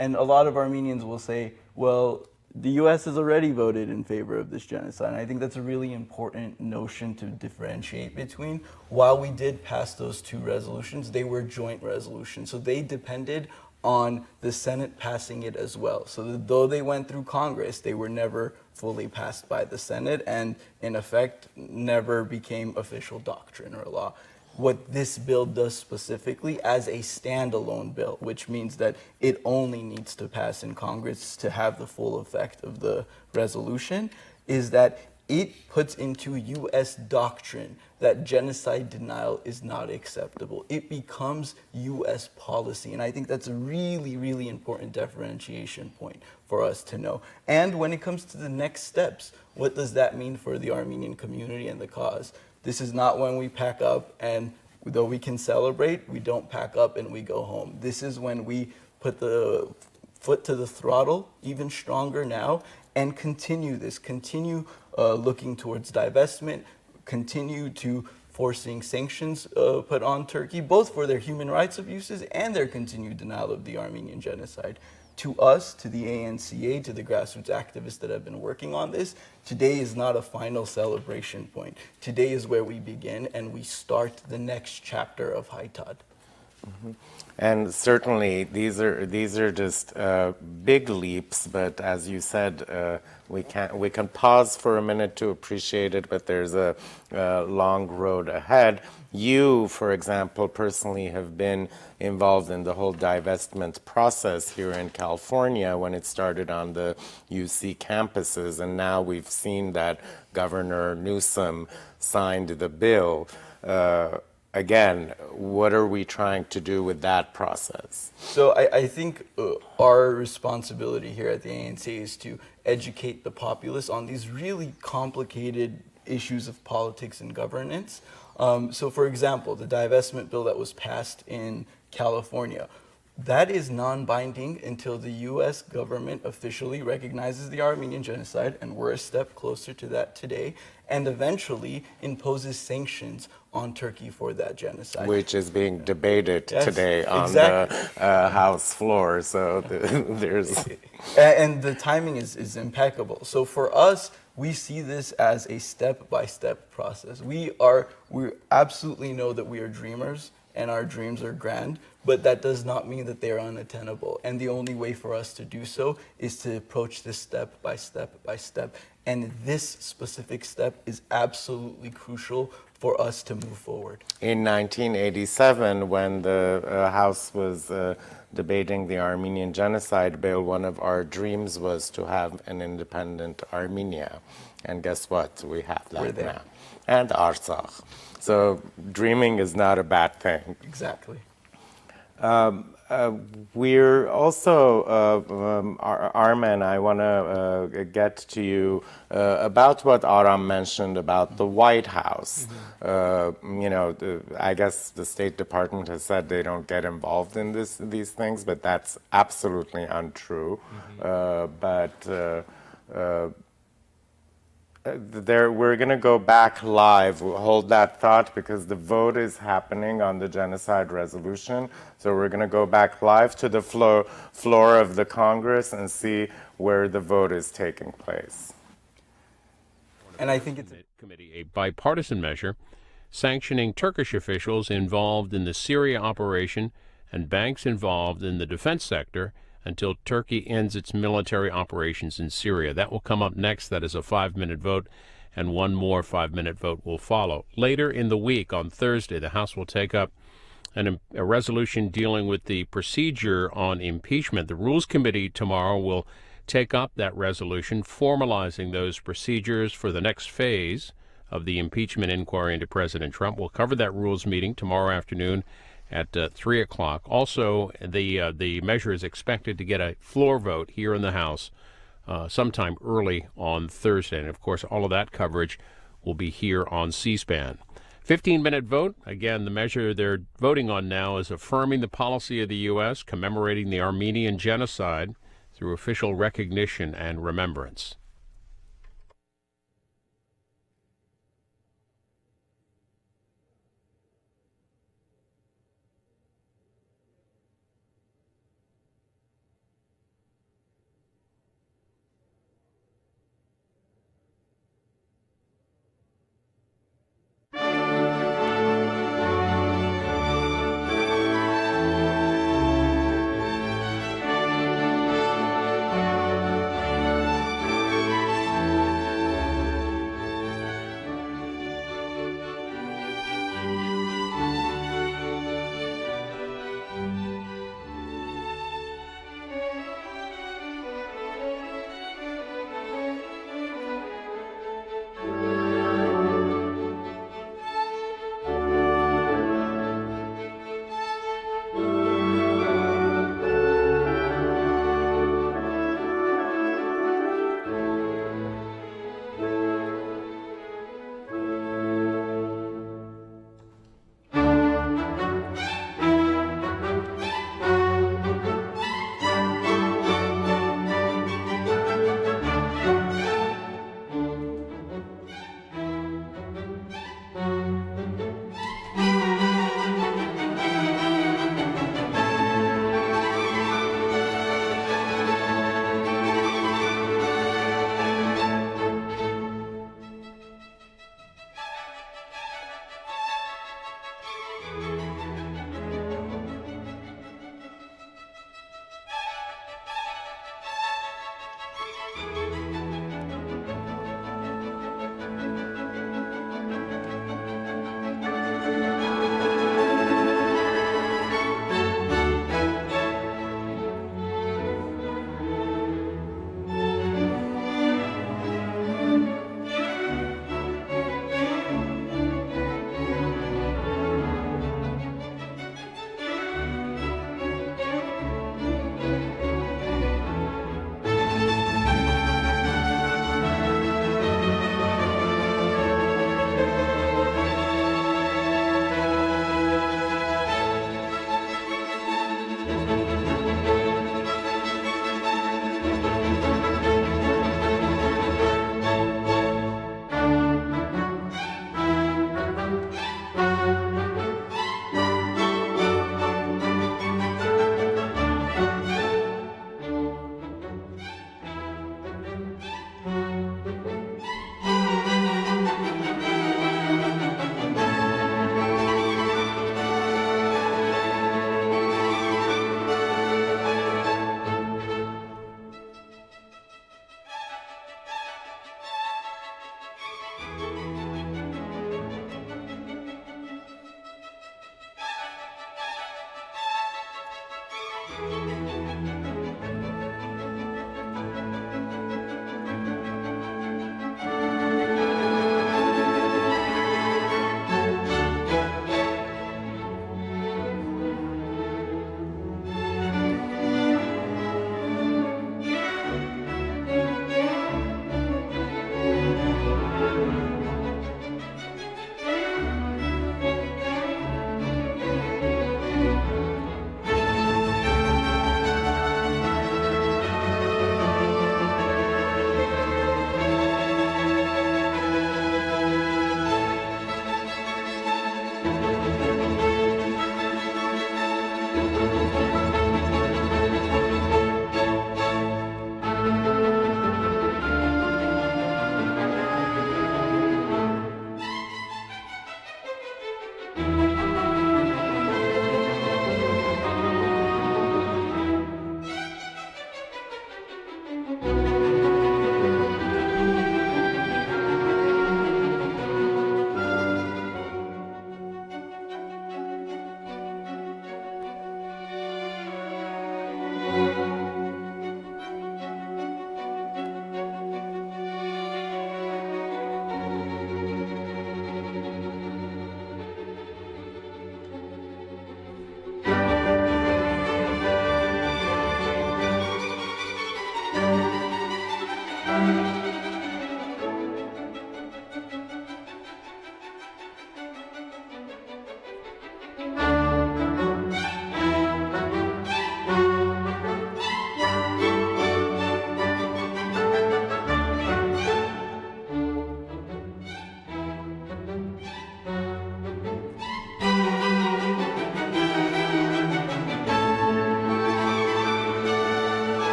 And a lot of Armenians will say, well, the U.S. has already voted in favor of this genocide. And I think that's a really important notion to differentiate between. While we did pass those two resolutions, they were joint resolutions. So they depended on the Senate passing it as well. So that though they went through Congress, they were never fully passed by the Senate and in effect never became official doctrine or law. What this bill does specifically as a standalone bill, which means that it only needs to pass in Congress to have the full effect of the resolution, is that it puts into U.S. doctrine that genocide denial is not acceptable. It becomes U.S. policy. And I think that's a really, really important differentiation point for us to know. And when it comes to the next steps, what does that mean for the Armenian community and the cause? This is not when we pack up and though we can celebrate, we don't pack up and we go home. This is when we put the foot to the throttle even stronger now and continue looking towards divestment, continue to forcing sanctions put on Turkey, both for their human rights abuses and their continued denial of the Armenian genocide. To us, to the ANCA, to the grassroots activists that have been working on this, today is not a final celebration point. Today is where we begin and we start the next chapter of Haitad. And certainly, these are just big leaps. But as you said, we can pause for a minute to appreciate it. But there's a long road ahead. You, for example, personally have been involved in the whole divestment process here in California when it started on the UC campuses, and now we've seen that Governor Newsom signed the bill. Again, what are we trying to do with that process? So I think our responsibility here at the ANC is to educate the populace on these really complicated issues of politics and governance. So for example, the divestment bill that was passed in California, that is non-binding until the U.S. government officially recognizes the Armenian genocide, and we're a step closer to that today, and eventually imposes sanctions on Turkey for that genocide. Which is being debated today on the House floor, so there's... And the timing is impeccable. So for us, we see this as a step-by-step process. We absolutely know that we are dreamers, and our dreams are grand, but that does not mean that they are unattainable. And the only way for us to do so is to approach this step by step by step. And this specific step is absolutely crucial for us to move forward. In 1987, when the House was debating the Armenian genocide bill, one of our dreams was to have an independent Armenia. And guess what? We have that now. And Artsakh. So dreaming is not a bad thing. Exactly. We're also, Armen, I want to get to you about what Aram mentioned about the White House. You know, I guess the State Department has said they don't get involved in these things, but that's absolutely untrue. We're going to go back live. We'll hold that thought because the vote is happening on the genocide resolution. So we're going to go back live to the floor of the Congress and see where the vote is taking place. And I think it's a bipartisan measure sanctioning Turkish officials involved in the Syria operation and banks involved in the defense sector until Turkey ends its military operations in Syria. That will come up next. That is a 5-minute vote, and one more 5-minute vote will follow. Later in the week, on Thursday, the House will take up a resolution dealing with the procedure on impeachment. The Rules Committee tomorrow will take up that resolution, formalizing those procedures for the next phase of the impeachment inquiry into President Trump. We'll cover that Rules meeting tomorrow afternoon at 3 o'clock. Also, the measure is expected to get a floor vote here in the House sometime early on Thursday. And, of course, all of that coverage will be here on C-SPAN. 15-minute vote. Again, the measure they're voting on now is affirming the policy of the U.S., commemorating the Armenian genocide through official recognition and remembrance.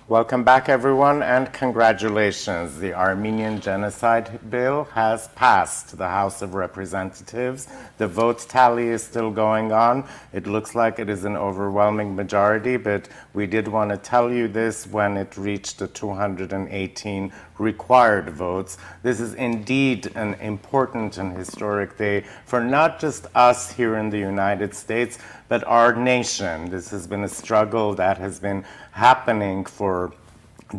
Welcome back, everyone, and congratulations. The Armenian Genocide Bill has passed the House of Representatives. The vote tally is still going on. It looks like it is an overwhelming majority, but we did want to tell you this when it reached the 218 required votes. This is indeed an important and historic day for not just us here in the United States, but our nation. This has been a struggle that has been happening for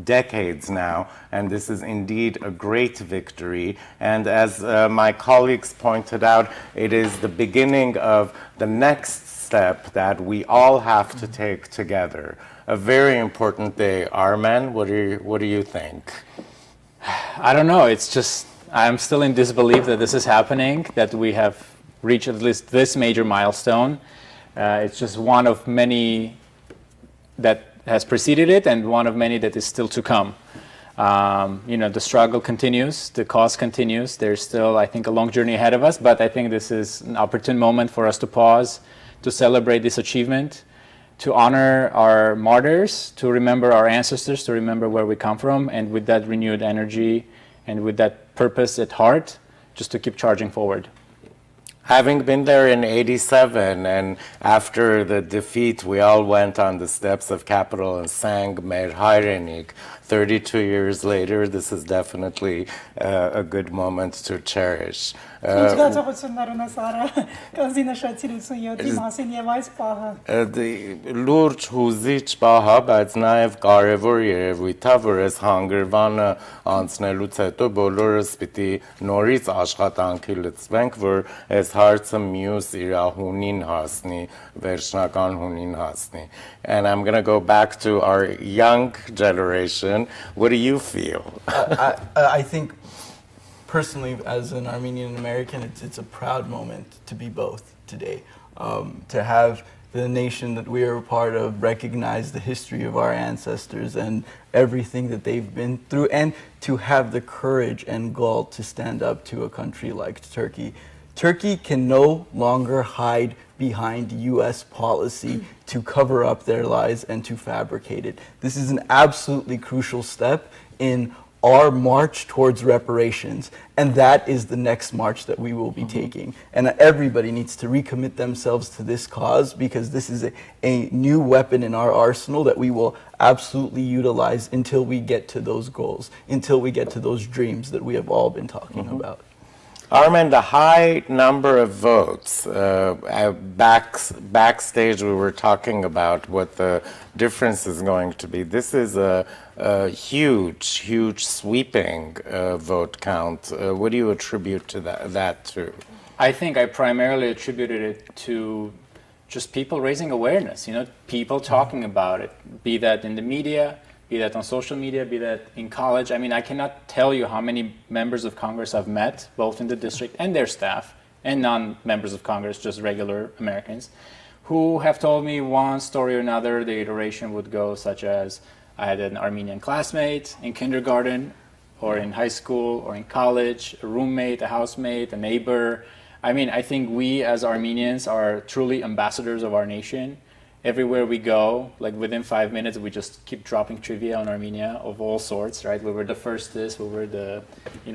decades now, and this is indeed a great victory. And as my colleagues pointed out, it is the beginning of the next step that we all have to take together. A very important day. Armen, what do you think? I don't know. It's just, I'm still in disbelief that this is happening, that we have reached at least this major milestone. It's just one of many that has preceded it and one of many that is still to come. The struggle continues, the cause continues. There's still, I think, a long journey ahead of us, but I think this is an opportune moment for us to pause, to celebrate this achievement, to honor our martyrs, to remember our ancestors, to remember where we come from, and with that renewed energy and with that purpose at heart, just to keep charging forward. Having been there in '87, and after the defeat, we all went on the steps of Capitol and sang Mer Hayrenik. 32 years later, this is definitely a good moment to cherish. Լուրջ հուզիչ պահա, բայց նաև կարևոր երևույթ է, որ այս հանգրվանը անցնելուց հետո բոլորս պիտի նորից աշխատանքի լծվենք, որ այս հարցը մյուս իր հունին հասնի, վերջնական հունին հասնի. And I'm going to go back to our young generation. What do you feel? I think personally, as an Armenian American, it's a proud moment to be both today. To have the nation that we are a part of recognize the history of our ancestors and everything that they've been through, and to have the courage and gall to stand up to a country like Turkey. Turkey can no longer hide behind U.S. policy to cover up their lies and to fabricate it. This is an absolutely crucial step in our march towards reparations, and that is the next march that we will be taking. And everybody needs to recommit themselves to this cause, because this is a new weapon in our arsenal that we will absolutely utilize until we get to those goals, until we get to those dreams that we have all been talking about. Armen, the high number of votes, backstage we were talking about what the difference is going to be. This is a huge, sweeping vote count. What do you attribute to that to? I think I primarily attributed it to just people raising awareness, people talking about it, be that in the media, be that on social media, be that in college. I mean, I cannot tell you how many members of Congress I've met, both in the district and their staff, and non-members of Congress, just regular Americans, who have told me one story or another. The iteration would go such as, I had an Armenian classmate in kindergarten, or in high school, or in college, a roommate, a housemate, a neighbor. I mean, I think we as Armenians are truly ambassadors of our nation. Everywhere we go, like within 5 minutes, we just keep dropping trivia on Armenia of all sorts, right? We were the first this, we were the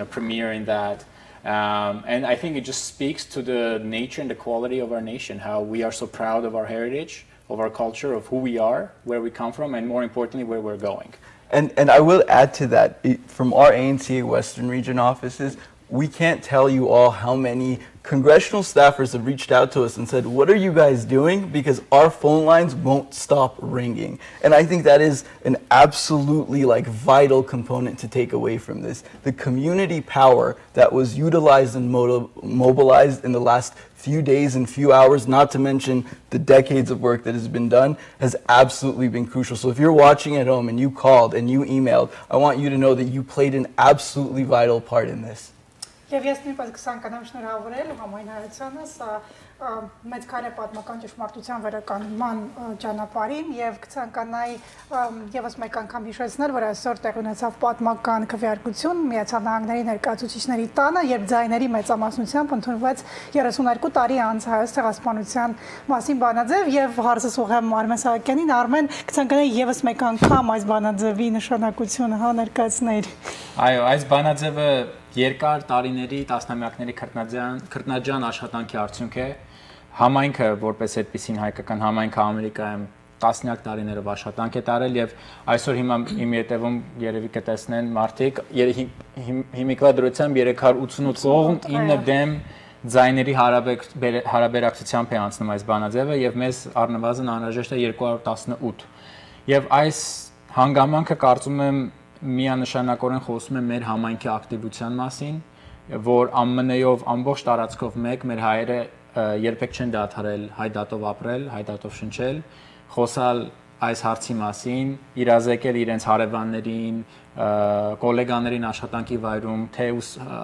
premier in that. And I think it just speaks to the nature and the quality of our nation, how we are so proud of our heritage, of our culture, of who we are, where we come from, and more importantly, where we're going. And I will add to that, from our ANCA Western Region offices, we can't tell you all how many congressional staffers have reached out to us and said, what are you guys doing? Because our phone lines won't stop ringing. And I think that is an absolutely vital component to take away from this. The community power that was utilized and mobilized in the last few days and few hours, not to mention the decades of work that has been done, has absolutely been crucial. So if you're watching at home and you called and you emailed, I want you to know that you played an absolutely vital part in this. Եվ ես նույնպես կսանկանամ շնորհավորել համայնարարությանը, սա մեծ քայլ է պատմական ճշմարտության վերականգնման ճանապարհին եւ կցանկանայի եւս մեկ անգամ հիշեցնել, որ այսօր տեղի ունեցավ պատմական քվեարկություն Միացյալ Նահանգների ներկայացուցիչների տանը, երբ ձայների մեծամասնությամբ ընդունվեց 32 տարի անց Հայոց ցեղասպանության մասին բանաձև եւ հարցս ուղղեմ Արմեն Սահակյանին։ Արմեն, կցանկանայի եւս մեկ անգամ այս բանաձևի նշանակությունը ներկայացնել։ Այո, այս բանաձևը երկար տարիների, տասնամյակների քրտնաջան աշխատանքի արդյունք է։ Համայնքը, որպես այդպեսին հայկական համայնքը Ամերիկայում տասնյակ տարիներով աշխատանք է տարել եւ այսօր հիմա իմ ետևում երևի կտեսնեն մարդիկ հիմիկվա դրությամբ 388 կողմ 9 դեմ ձայների հարաբերակցությամբ է անցնում այս բանաձևը եւ մեզ առնվազն անհրաժեշտ է 218 եւ այս հանգամանքը կարծում եմ միանշանակորեն խոսում է մեր համայնքի ակտիվության մասին, որ ԱՄՆ-ով ամբողջ տարածքով մեկ մեր հայերը երբեք չեն դադարել հայ դատով ապրել, հայ դատով շնչել, խոսալ այս հարցի մասին, իրազեկել իրենց հարևաններին, գոլեգաներին աշխատանքի վայրում, թե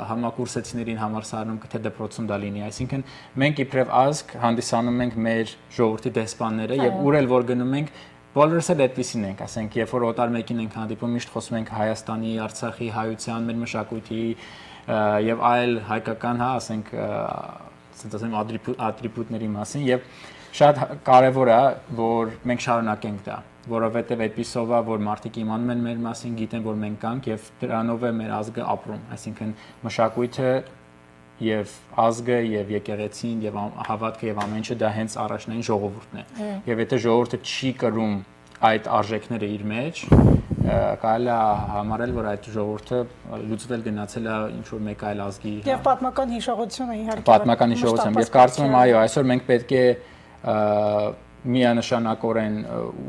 համակուրսեցիներին համալսարանում, թե դպրոցում դա լինի, այսինքն մենք իբրև ազգ հանդիսանում ենք մեր ժողովրդի դեսպանները եւ ուր էլ որ գնում ենք բոլորս էլ այդպեսին ենք, ասենք, երբ որ օտար մեկին ենք հանդիպում, միշտ խոսում ենք Հայաստանի, Արցախի, հայության, մեր մշակույթի եւ այլ հայկական, հա, ասենք, ասենք ասեմ ատրիբուտների մասին եւ շատ կարեւոր է, որ մենք շարունակենք դա, որովհետեւ այդպիսով է, որ մարդիկ իմանում են մեր մասին, գիտեն, որ մենք կանք եւ դրանով է մեր ազգը ապրում, այսինքն մշակույթը եւ ազգը եւ եկեղեցին եւ հավատքը եւ ամեն ինչը դա հենց առաջնային ժողովուրդն է եւ եթե ժողովուրդը չի կրում այդ արժեքները իր մեջ կարելի է համարել որ այդ ժողովուրդը լուծվել գնացել է ինչ որ մեկ այլ ազգի եւ պատմական հիշողությունը իհարկե պատմական հիշողություն եւ կարծում եմ այո այսօր մենք պետք է միանշանակորեն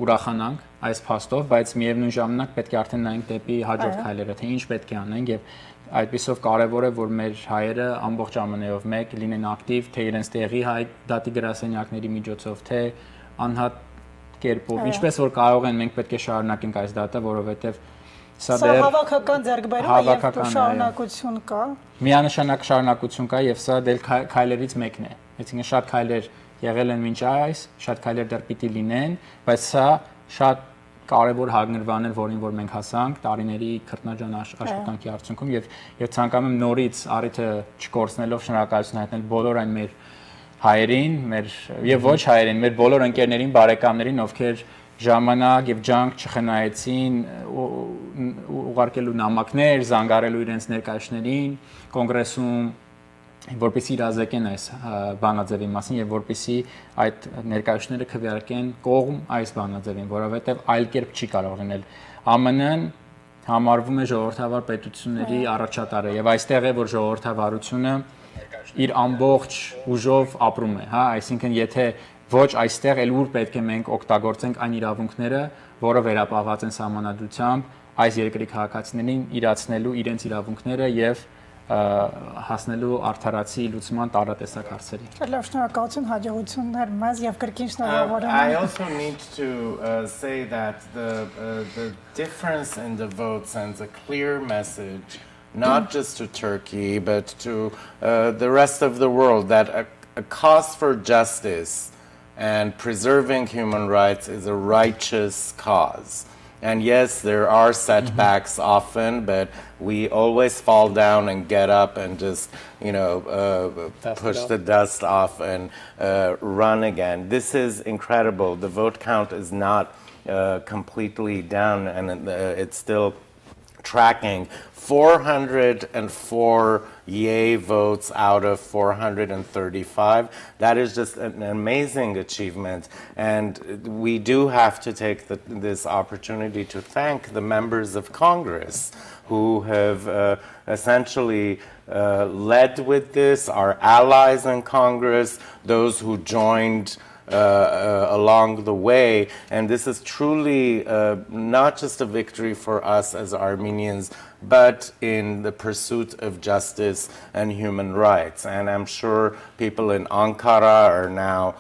ուրախանանք այս փաստով բայց միևնույն ժամանակ պետք է արդեն նայենք դեպի հաջորդ քայլերը թե ինչ պետք է անենք եւ այդպիսով կարևոր է որ մեր հայերը ամբողջ ԱՄՆ-ով մեկ լինեն ակտիվ թե իրենց տեղի հայ դատի գրասենյակների միջոցով թե անհատ կերպով ինչպես որ կարող են մենք պետք է շարունակենք այս դատը որովհետեւ սա դեռ հավաքական ձեռքբերում է եւ շարունակություն կա միանշանակ շարունակություն կա եւ սա դեռ քայլերից մեկն է այսինքն շատ քայլեր եղել են մինչ այս շատ քայլեր դեռ պիտի լինեն բայց սա շատ կարևոր հագնրվան էր, որին որ մենք հասանք տարիների քրտնաջան աշխատանքի արդյունքում եւ ցանկանում եմ նորից առիթը չկորցնելով շնորհակալություն հայտնել բոլոր այն մեր հայերին, մեր եւ ոչ հայերին, մեր բոլոր ընկերներին, բարեկամներին, ովքեր ժամանակ եւ ջանք չխնայեցին ուղարկելու նամակներ, զանգարելու իրենց ներկայացներին, կոնգրեսում որպեսզի իրազեկեն այս բանաձևի մասին եւ որպեսզի այդ ներկայացուցիչները քվեարկեն կողմ այս բանաձևին, որովհետեւ այլ կերպ չի կարող լինել։ ԱՄՆ-ն համարվում է ժողովրդավար պետությունների առաջատարը եւ այստեղ է որ ժողովրդավարությունը իր ամբողջ ուժով ապրում է, հա, այսինքն եթե ոչ այստեղ էլ ուր պետք է մենք օգտագործենք այն իրավունքները, որը վերապահված են սահմանադրությամբ այս երկրի քաղաքացիներին իրացնելու իրենց իրավունքները եւ հասնելու արդարացի լուծման տարատեսակ հարցերի։ Լավ, շնորհակալություն, հաջողություններ մեզ եւ կրկին շնորհավորում։ I also need to say that the difference in the votes sends a clear message, not just to Turkey, but to the rest of the world, that a cause for justice and preserving human rights is a righteous cause. And yes, there are setbacks often, but we always fall down and get up and just, push the dust off and run again. This is incredible. The vote count is not completely down, and it's still tracking. 404 yay votes out of 435. That is just an amazing achievement. And we do have to take this opportunity to thank the members of Congress who have essentially led with this, our allies in Congress, those who joined along the way. And this is truly not just a victory for us as Armenians, but in the pursuit of justice and human rights. And I'm sure people in Ankara are now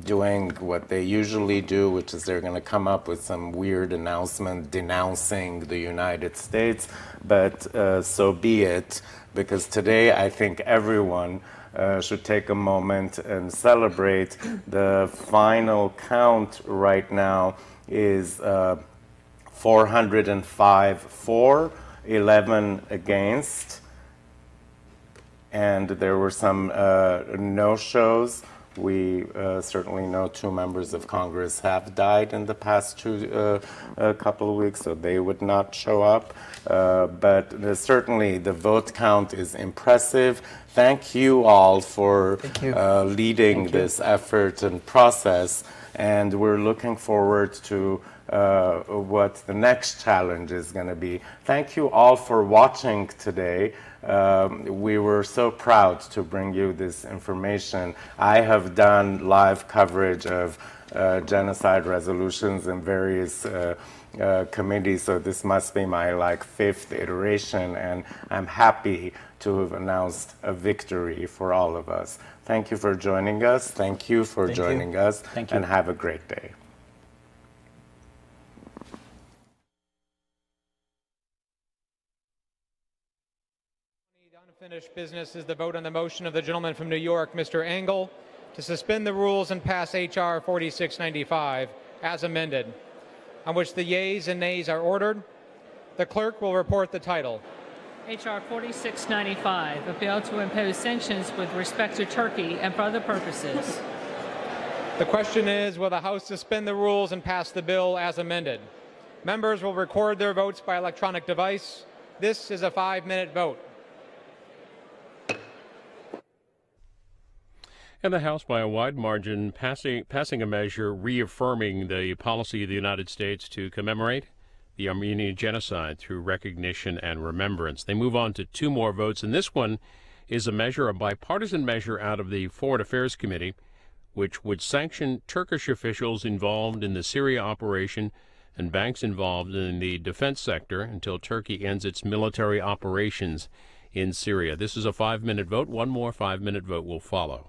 doing what they usually do, which is they're going to come up with some weird announcement denouncing the United States. But so be it, because today I think everyone should take a moment and celebrate. The final count right now is 405 for, 11 against, and there were some no-shows. We certainly know 2 members of Congress have died in the past couple of weeks, so they would not show up. But certainly the vote count is impressive. Thank you all for leading this effort and process, and we're looking forward to what the next challenge is going to be. Thank you all for watching today. We were so proud to bring you this information. I have done live coverage of genocide resolutions in various committees, so this must be my 5th iteration, and I'm happy to have announced a victory for all of us. Thank you for joining us. Thank you for joining us. Thank you. And have a great day. Unfinished business is the vote on the motion of the gentleman from New York, Mr. Engel, to suspend the rules and pass H.R. 4695 as amended, on which the yeas and nays are ordered. The clerk will report the title. H.R. 4695, a bill to impose sanctions with respect to Turkey and for other purposes. The question is, will the House suspend the rules and pass the bill as amended? Members will record their votes by electronic device. This is a 5-minute vote. And the House, by a wide margin, passing a measure reaffirming the policy of the United States to commemorate the Armenian genocide through recognition and remembrance. They move on to 2 more votes, and this one is a bipartisan measure out of the Foreign Affairs Committee, which would sanction Turkish officials involved in the Syria operation and banks involved in the defense sector until Turkey ends its military operations in Syria. This is a 5-minute vote. One more 5-minute vote will follow.